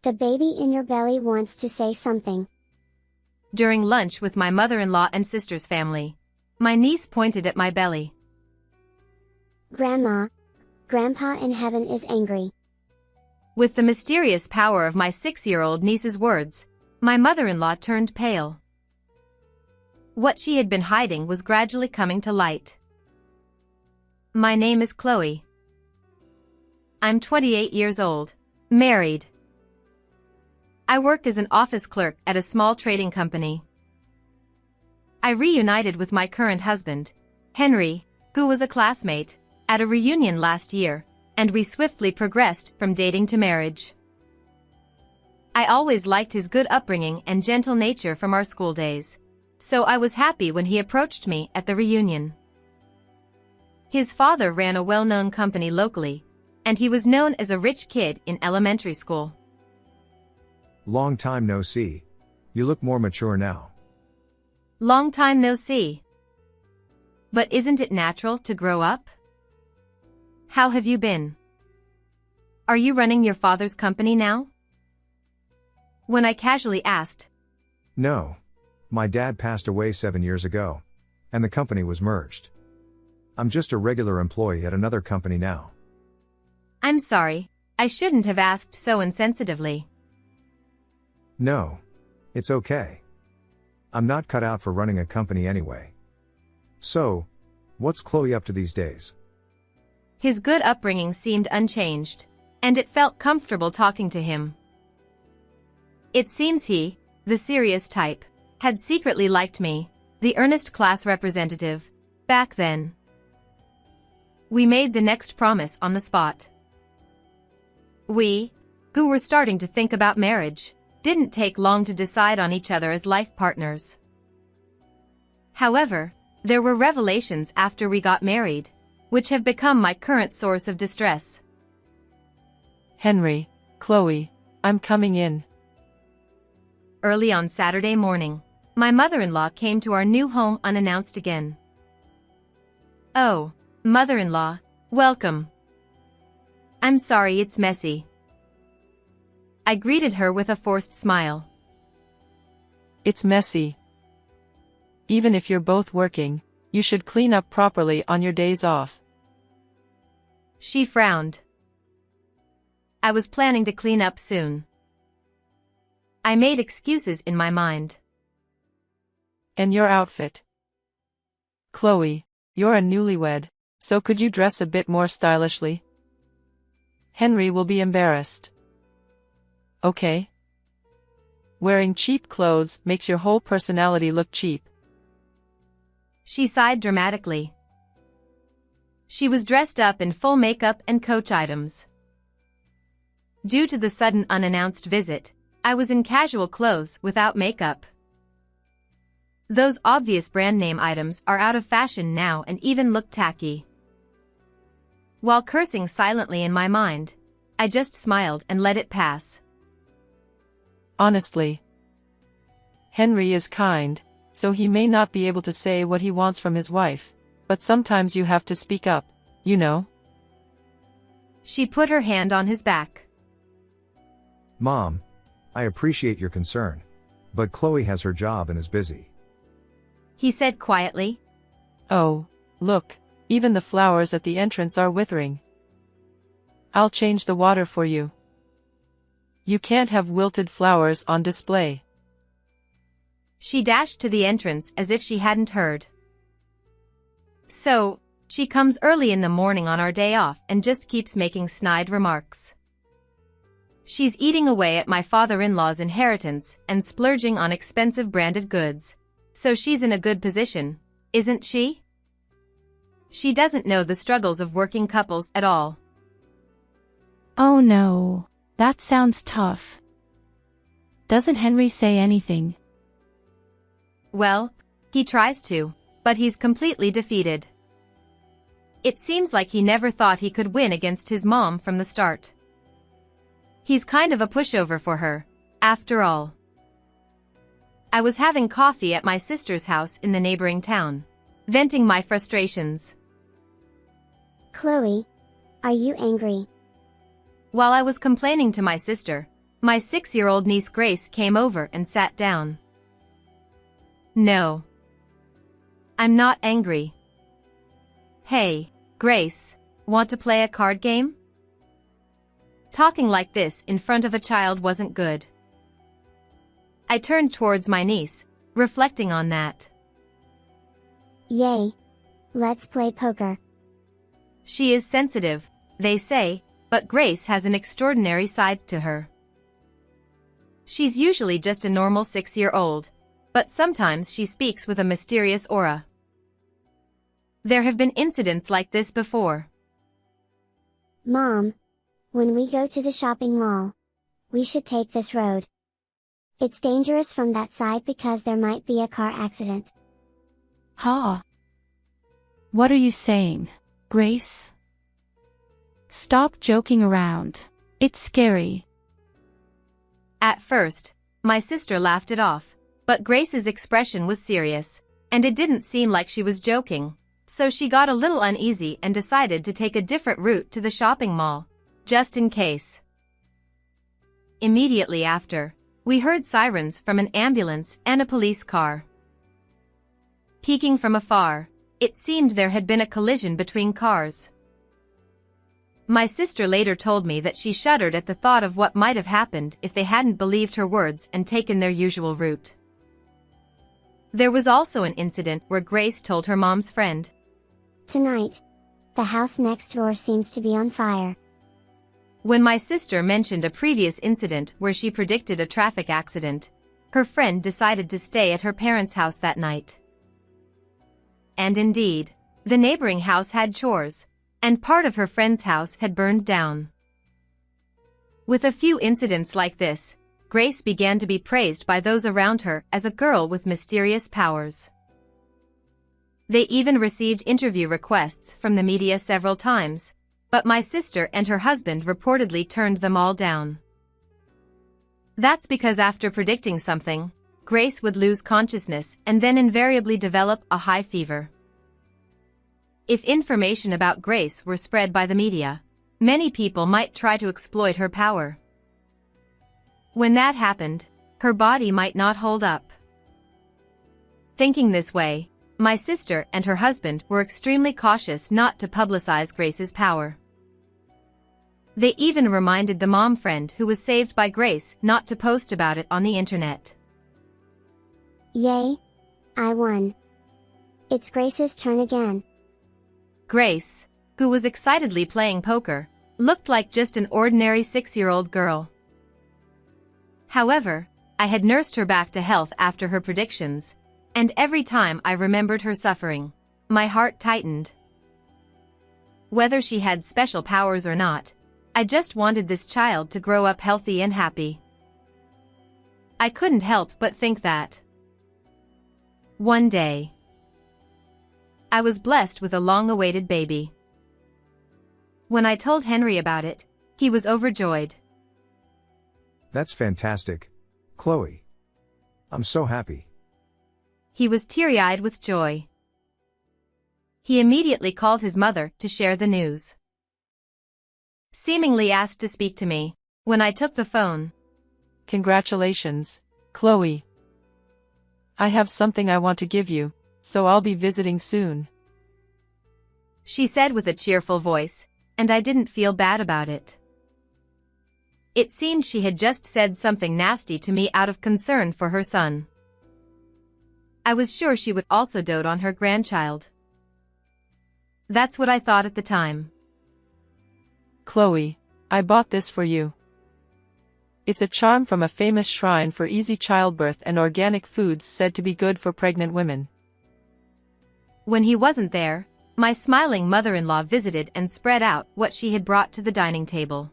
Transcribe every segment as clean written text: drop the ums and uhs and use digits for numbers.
The baby in your belly wants to say something. During lunch with my mother-in-law and sister's family, my niece pointed at my belly. Grandma, Grandpa in heaven is angry. With the mysterious power of my 6-year-old niece's words, my mother-in-law turned pale. What she had been hiding was gradually coming to light. My name is Chloe. I'm 28 years old, married. I work as an office clerk at a small trading company. I reunited with my current husband, Henry, who was a classmate, at a reunion last year, and we swiftly progressed from dating to marriage. I always liked his good upbringing and gentle nature from our school days, so I was happy when he approached me at the reunion. His father ran a well-known company locally, and he was known as a rich kid in elementary school. Long time no see. You look more mature now. Long time no see. But isn't it natural to grow up? How have you been? Are you running your father's company now? When I casually asked. No. My dad passed away 7 years ago, and the company was merged. I'm just a regular employee at another company now. I'm sorry, I shouldn't have asked so insensitively. No. It's okay. I'm not cut out for running a company anyway. So, what's Chloe up to these days? His good upbringing seemed unchanged, and it felt comfortable talking to him. It seems he, the serious type, had secretly liked me, the earnest class representative, back then. We made the next promise on the spot. We, who were starting to think about marriage, didn't take long to decide on each other as life partners. However, there were revelations after we got married, which have become my current source of distress. Henry, Chloe, I'm coming in. Early on Saturday morning, my mother-in-law came to our new home unannounced again. Oh, mother-in-law, welcome. I'm sorry it's messy. I greeted her with a forced smile. It's messy. Even if you're both working, you should clean up properly on your days off. She frowned. I was planning to clean up soon. I made excuses in my mind. And your outfit. Chloe, you're a newlywed, so could you dress a bit more stylishly? Henry will be embarrassed. Okay? Wearing cheap clothes makes your whole personality look cheap. She sighed dramatically. She was dressed up in full makeup and Coach items. Due to the sudden unannounced visit, I was in casual clothes without makeup. Those obvious brand name items are out of fashion now and even look tacky. While cursing silently in my mind, I just smiled and let it pass. Honestly, Henry is kind, so he may not be able to say what he wants from his wife, but sometimes you have to speak up, you know? She put her hand on his back. Mom, I appreciate your concern, but Chloe has her job and is busy. He said quietly. Oh, look, even the flowers at the entrance are withering. I'll change the water for you. You can't have wilted flowers on display. She dashed to the entrance as if she hadn't heard. So, she comes early in the morning on our day off and just keeps making snide remarks. She's eating away at my father-in-law's inheritance and splurging on expensive branded goods. So she's in a good position, isn't she? She doesn't know the struggles of working couples at all. Oh no, that sounds tough. Doesn't Henry say anything? Well, he tries to, but he's completely defeated. It seems like he never thought he could win against his mom from the start. He's kind of a pushover for her, after all. I was having coffee at my sister's house in the neighboring town, venting my frustrations. Chloe, are you angry? While I was complaining to my sister, my 6-year-old niece Grace came over and sat down. No. I'm not angry. Hey, Grace, want to play a card game? Talking like this in front of a child wasn't good. I turned towards my niece, reflecting on that. Yay! Let's play poker. She is sensitive, they say, but Grace has an extraordinary side to her. She's usually just a normal 6-year-old, but sometimes she speaks with a mysterious aura. There have been incidents like this before. Mom, when we go to the shopping mall, we should take this road. It's dangerous from that side because there might be a car accident. Ha! What are you saying, Grace? Stop joking around. It's scary. At first, my sister laughed it off, but Grace's expression was serious, and it didn't seem like she was joking, so she got a little uneasy and decided to take a different route to the shopping mall, just in case. Immediately after, we heard sirens from an ambulance and a police car. Peeking from afar, it seemed there had been a collision between cars. My sister later told me that she shuddered at the thought of what might have happened if they hadn't believed her words and taken their usual route. There was also an incident where Grace told her mom's friend, Tonight, the house next door seems to be on fire. When my sister mentioned a previous incident where she predicted a traffic accident, her friend decided to stay at her parents' house that night. And indeed, the neighboring house had chores, and part of her friend's house had burned down. With a few incidents like this, Grace began to be praised by those around her as a girl with mysterious powers. They even received interview requests from the media several times, but my sister and her husband reportedly turned them all down. That's because after predicting something, Grace would lose consciousness and then invariably develop a high fever. If information about Grace were spread by the media, many people might try to exploit her power. When that happened, her body might not hold up. Thinking this way, my sister and her husband were extremely cautious not to publicize Grace's power. They even reminded the mom friend who was saved by Grace not to post about it on the internet. Yay! I won. It's Grace's turn again. Grace, who was excitedly playing poker, looked like just an ordinary 6-year-old girl. However, I had nursed her back to health after her predictions, and every time I remembered her suffering, my heart tightened. Whether she had special powers or not, I just wanted this child to grow up healthy and happy. I couldn't help but think that. One day, I was blessed with a long-awaited baby. When I told Henry about it, he was overjoyed. That's fantastic, Chloe. I'm so happy. He was teary-eyed with joy. He immediately called his mother to share the news. Seemingly asked to speak to me, when I took the phone. Congratulations, Chloe. I have something I want to give you, so I'll be visiting soon. She said with a cheerful voice, and I didn't feel bad about it. It seemed she had just said something nasty to me out of concern for her son. I was sure she would also dote on her grandchild. That's what I thought at the time. Chloe, I bought this for you. It's a charm from a famous shrine for easy childbirth and organic foods said to be good for pregnant women. When he wasn't there, my smiling mother-in-law visited and spread out what she had brought to the dining table.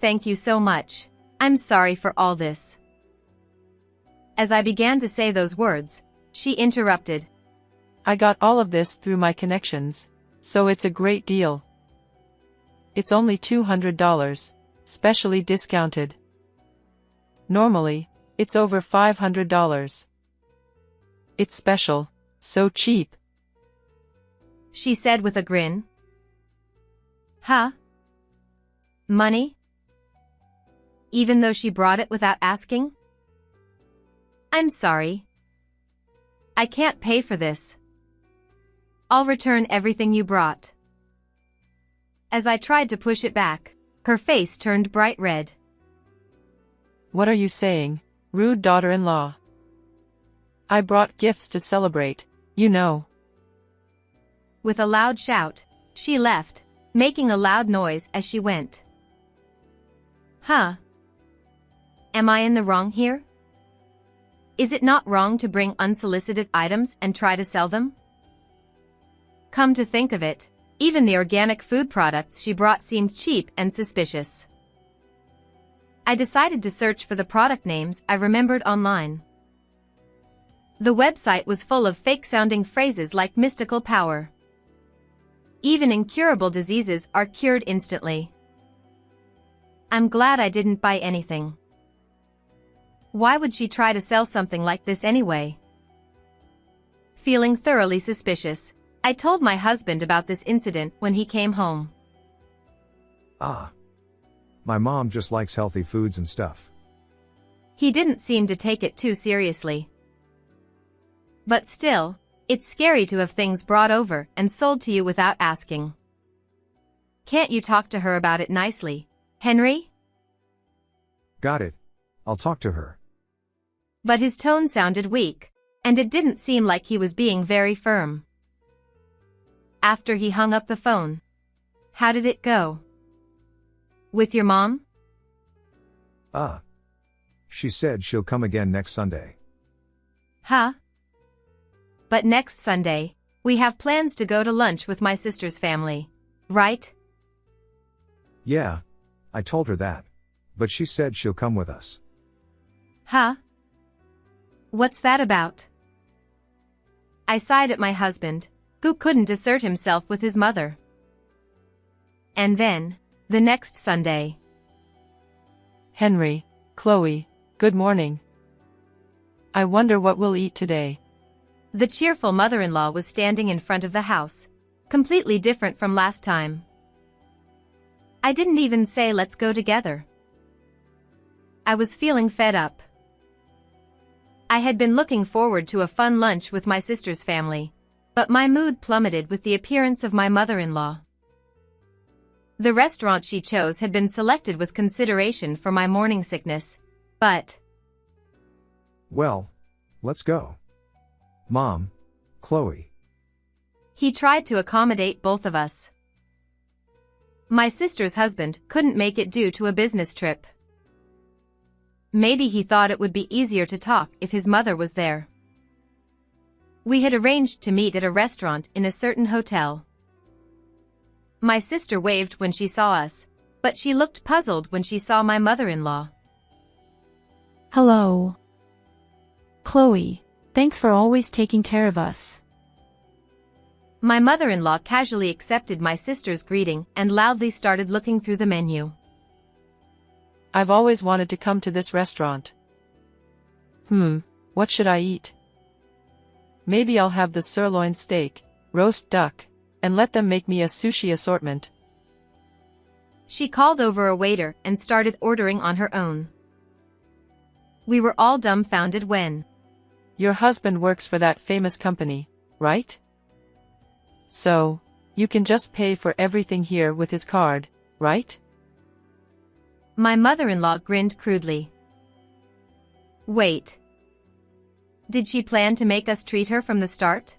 Thank you so much. I'm sorry for all this. As I began to say those words, she interrupted. I got all of this through my connections, so it's a great deal. It's only $200, specially discounted. Normally, it's over $500. It's special, so cheap. She said with a grin. Huh? Money? even though she brought it without asking? I'm sorry. I can't pay for this. I'll return everything you brought. As I tried to push it back, her face turned bright red. What are you saying, rude daughter-in-law? I brought gifts to celebrate, you know. With a loud shout, she left, making a loud noise as she went. Huh? Am I in the wrong here? Is it not wrong to bring unsolicited items and try to sell them? Come to think of it, even the organic food products she brought seemed cheap and suspicious. I decided to search for the product names I remembered online. The website was full of fake-sounding phrases like mystical power. Even incurable diseases are cured instantly. I'm glad I didn't buy anything. Why would she try to sell something like this anyway? Feeling thoroughly suspicious, I told my husband about this incident when he came home. Ah. My mom just likes healthy foods and stuff. He didn't seem to take it too seriously. But still, it's scary to have things brought over and sold to you without asking. Can't you talk to her about it nicely, Henry? Got it. I'll talk to her. But his tone sounded weak, and it didn't seem like he was being very firm. After he hung up the phone, how did it go? With your mom? Ah. She said she'll come again next Sunday. Huh? But next Sunday, we have plans to go to lunch with my sister's family, right? Yeah. I told her that. But she said she'll come with us. Huh? What's that about? I sighed at my husband, who couldn't assert himself with his mother. And then, the next Sunday. Henry, Chloe, good morning. I wonder what we'll eat today. The cheerful mother-in-law was standing in front of the house, completely different from last time. I didn't even say let's go together. I was feeling fed up. I had been looking forward to a fun lunch with my sister's family, but my mood plummeted with the appearance of my mother-in-law. The restaurant she chose had been selected with consideration for my morning sickness, but... Well, let's go. Mom, Chloe. He tried to accommodate both of us. My sister's husband couldn't make it due to a business trip. Maybe he thought it would be easier to talk if his mother was there. We had arranged to meet at a restaurant in a certain hotel. My sister waved when she saw us, but she looked puzzled when she saw my mother-in-law. Hello. Chloe, thanks for always taking care of us. My mother-in-law casually accepted my sister's greeting and loudly started looking through the menu. I've always wanted to come to this restaurant. What should I eat? Maybe I'll have the sirloin steak, roast duck, and let them make me a sushi assortment. She called over a waiter and started ordering on her own. We were all dumbfounded when... Your husband works for that famous company, right? So, you can just pay for everything here with his card, right? My mother-in-law grinned crudely. Wait. Did she plan to make us treat her from the start?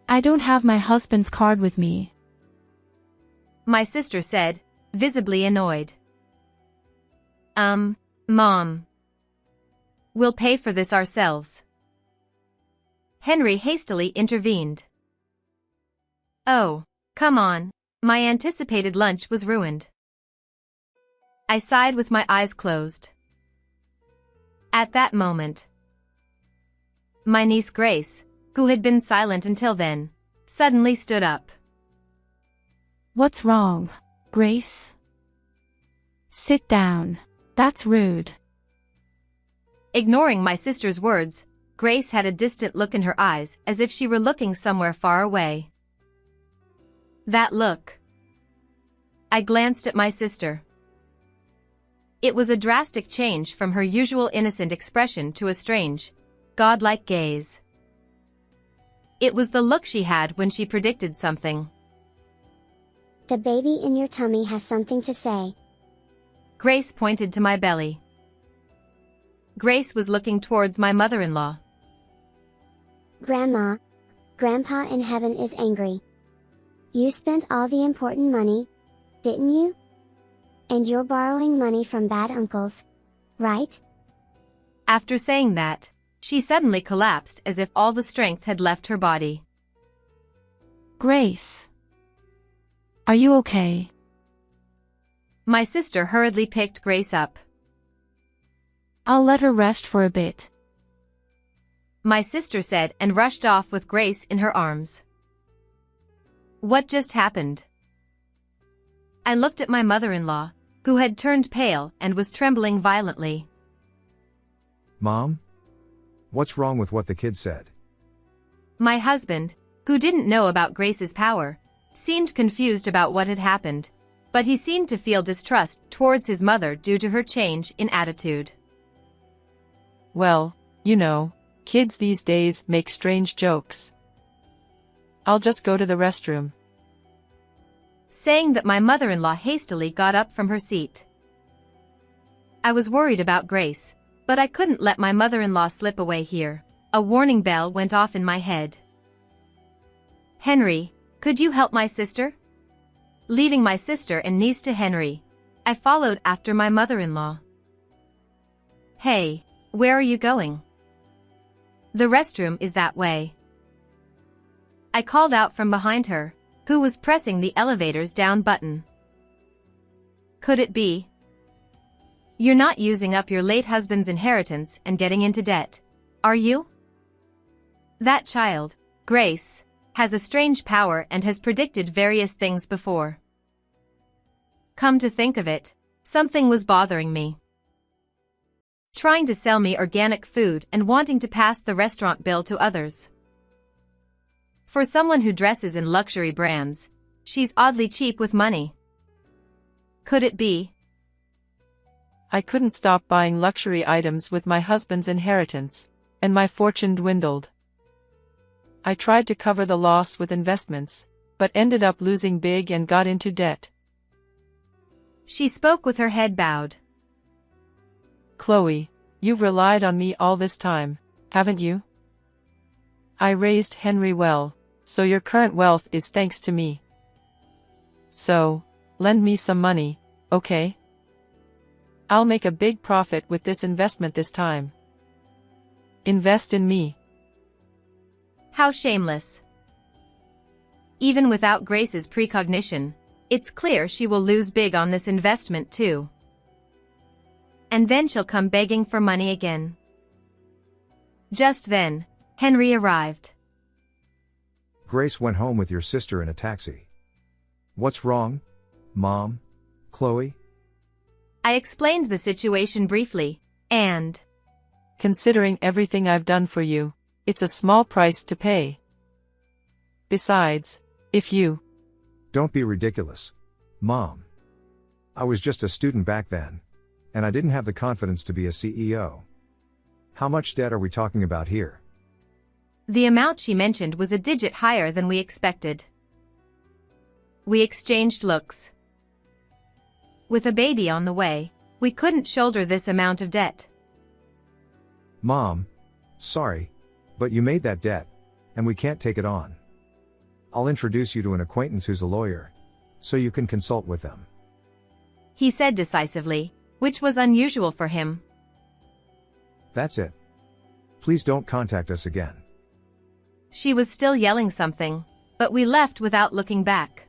I don't have my husband's card with me. My sister said, visibly annoyed. Mom. We'll pay for this ourselves. Henry hastily intervened. Oh, come on, my anticipated lunch was ruined. I sighed with my eyes closed. At that moment, my niece Grace, who had been silent until then, suddenly stood up. What's wrong, Grace? Sit down. That's rude. Ignoring my sister's words, Grace had a distant look in her eyes as if she were looking somewhere far away. That look. I glanced at my sister. It was a drastic change from her usual innocent expression to a strange, godlike gaze. It was the look she had when she predicted something. The baby in your tummy has something to say. Grace pointed to my belly. Grace was looking towards my mother-in-law. Grandma, Grandpa in heaven is angry. You spent all the important money, didn't you? And you're borrowing money from bad uncles, right? After saying that, she suddenly collapsed as if all the strength had left her body. Grace. Are you okay? My sister hurriedly picked Grace up. I'll let her rest for a bit. My sister said and rushed off with Grace in her arms. What just happened? I looked at my mother-in-law, who had turned pale and was trembling violently. Mom? What's wrong with what the kid said? My husband, who didn't know about Grace's power, seemed confused about what had happened, but he seemed to feel distrust towards his mother due to her change in attitude. Well, you know, kids these days make strange jokes. I'll just go to the restroom. Saying that, my mother-in-law hastily got up from her seat. I was worried about Grace, but I couldn't let my mother-in-law slip away here. A warning bell went off in my head. Henry, could you help my sister? Leaving my sister and niece to Henry, I followed after my mother-in-law. Hey, where are you going? The restroom is that way. I called out from behind her, who was pressing the elevator's down button. Could it be? You're not using up your late husband's inheritance and getting into debt, are you? That child, Grace, has a strange power and has predicted various things before. Come to think of it, something was bothering me. Trying to sell me organic food and wanting to pass the restaurant bill to others. For someone who dresses in luxury brands, she's oddly cheap with money. Could it be? I couldn't stop buying luxury items with my husband's inheritance, and my fortune dwindled. I tried to cover the loss with investments, but ended up losing big and got into debt. She spoke with her head bowed. Chloe, you've relied on me all this time, haven't you? I raised Henry well, so your current wealth is thanks to me. So, lend me some money, okay? I'll make a big profit with this investment this time. Invest in me. How shameless. Even without Grace's precognition, it's clear she will lose big on this investment too. And then she'll come begging for money again. Just then, Henry arrived. Grace went home with your sister in a taxi. What's wrong, Mom? Chloe? I explained the situation briefly, and... Considering everything I've done for you, it's a small price to pay. Besides, if you... Don't be ridiculous, Mom. I was just a student back then, and I didn't have the confidence to be a CEO. How much debt are we talking about here? The amount she mentioned was a digit higher than we expected. We exchanged looks. With a baby on the way, we couldn't shoulder this amount of debt. Mom, sorry, but you made that debt, and we can't take it on. I'll introduce you to an acquaintance who's a lawyer, so you can consult with them. He said decisively, which was unusual for him. That's it. Please don't contact us again. She was still yelling something, but we left without looking back.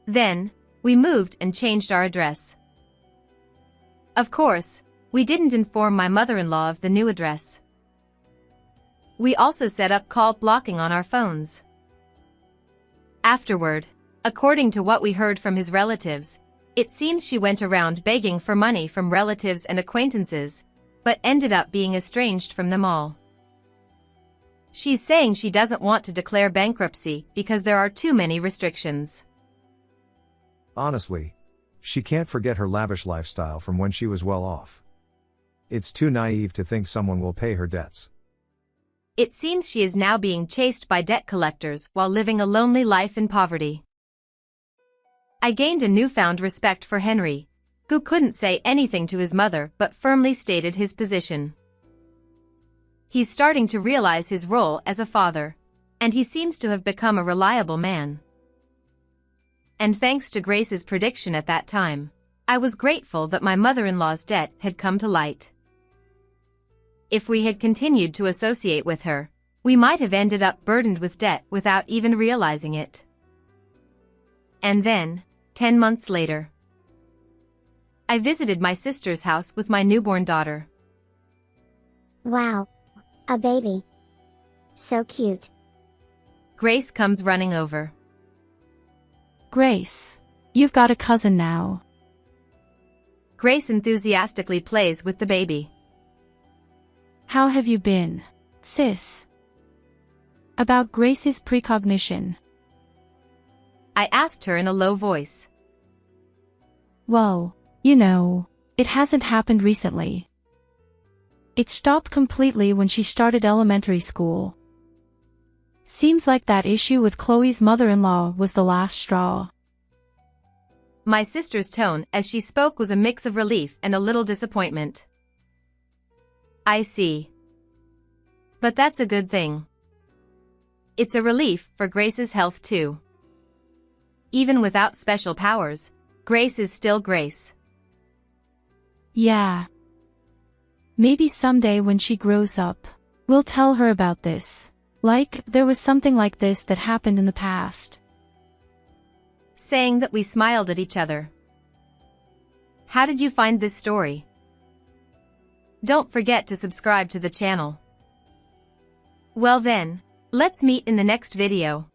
Then, we moved and changed our address. Of course, we didn't inform my mother-in-law of the new address. We also set up call blocking on our phones. Afterward, according to what we heard from his relatives, it seems she went around begging for money from relatives and acquaintances, but ended up being estranged from them all. She's saying she doesn't want to declare bankruptcy because there are too many restrictions. Honestly, She can't forget her lavish lifestyle from when she was well off. It's too naive to think someone will pay her debts. It seems she is now being chased by debt collectors while living a lonely life in poverty. I gained a newfound respect for Henry, who couldn't say anything to his mother but firmly stated his position. He's starting to realize his role as a father, and he seems to have become a reliable man. And thanks to Grace's prediction at that time, I was grateful that my mother-in-law's debt had come to light. If we had continued to associate with her, we might have ended up burdened with debt without even realizing it. And then, 10 months later, I visited my sister's house with my newborn daughter. Wow. A baby. So cute. Grace comes running over. Grace, you've got a cousin now. Grace enthusiastically plays with the baby. How have you been, sis? About Grace's precognition. I asked her in a low voice. Well, you know, it hasn't happened recently. It stopped completely when she started elementary school. Seems like that issue with Chloe's mother-in-law was the last straw. My sister's tone as she spoke was a mix of relief and a little disappointment. I see. But that's a good thing. It's a relief for Grace's health too. Even without special powers, Grace is still Grace. Yeah. Maybe someday when she grows up, we'll tell her about this. Like, there was something like this that happened in the past. Saying that we smiled at each other. How did you find this story? Don't forget to subscribe to the channel. Well then, let's meet in the next video.